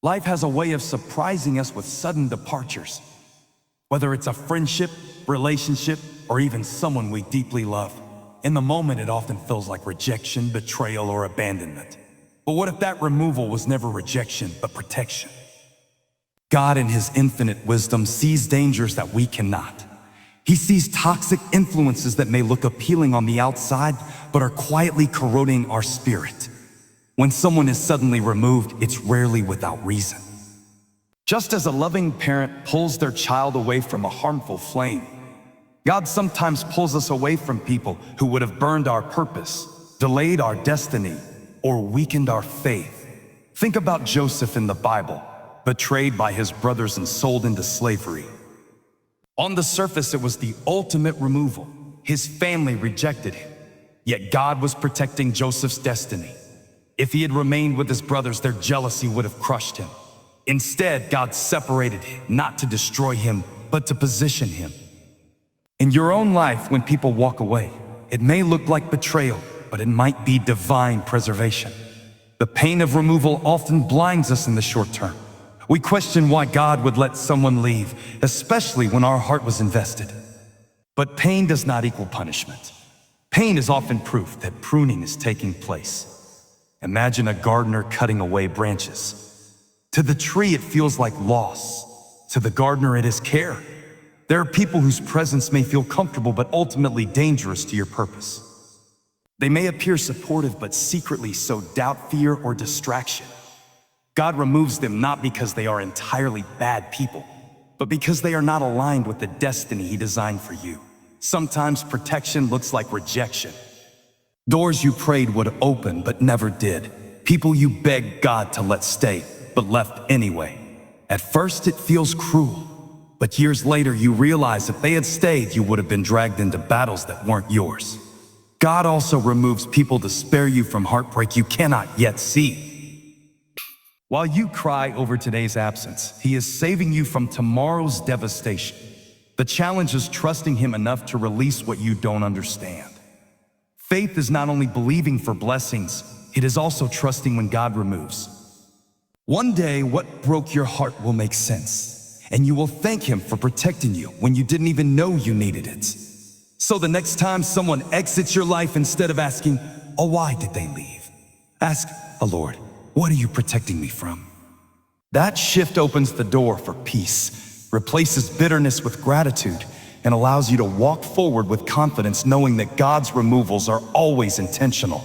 Life has a way of surprising us with sudden departures. Whether it's a friendship, relationship, or even someone we deeply love, in the moment it often feels like rejection, betrayal, or abandonment. But what if that removal was never rejection, but protection? God, in His infinite wisdom, sees dangers that we cannot. He sees toxic influences that may look appealing on the outside, but are quietly corroding our spirit. When someone is suddenly removed, it's rarely without reason. Just as a loving parent pulls their child away from a harmful flame, God sometimes pulls us away from people who would have burned our purpose, delayed our destiny, or weakened our faith. Think about Joseph in the Bible, betrayed by his brothers and sold into slavery. On the surface, it was the ultimate removal. His family rejected him, yet God was protecting Joseph's destiny. If he had remained with his brothers, their jealousy would have crushed him. Instead, God separated him, not to destroy him, but to position him. In your own life, when people walk away, it may look like betrayal, but it might be divine preservation. The pain of removal often blinds us in the short term. We question why God would let someone leave, especially when our heart was invested. But pain does not equal punishment. Pain is often proof that pruning is taking place. Imagine a gardener cutting away branches. To the tree, it feels like loss. To the gardener, it is care. There are people whose presence may feel comfortable but ultimately dangerous to your purpose. They may appear supportive but secretly sow doubt, fear, or distraction. God removes them not because they are entirely bad people, but because they are not aligned with the destiny He designed for you. Sometimes protection looks like rejection. Doors you prayed would open but never did. People you begged God to let stay but left anyway. At first it feels cruel, but years later you realize if they had stayed, you would have been dragged into battles that weren't yours. God also removes people to spare you from heartbreak you cannot yet see. While you cry over today's absence, He is saving you from tomorrow's devastation. The challenge is trusting Him enough to release what you don't understand. Faith is not only believing for blessings, it is also trusting when God removes. One day, what broke your heart will make sense, and you will thank Him for protecting you when you didn't even know you needed it. So the next time someone exits your life, instead of asking, "Oh, why did they leave?" ask, "Oh Lord, what are you protecting me from?" That shift opens the door for peace, replaces bitterness with gratitude, and allows you to walk forward with confidence, knowing that God's removals are always intentional.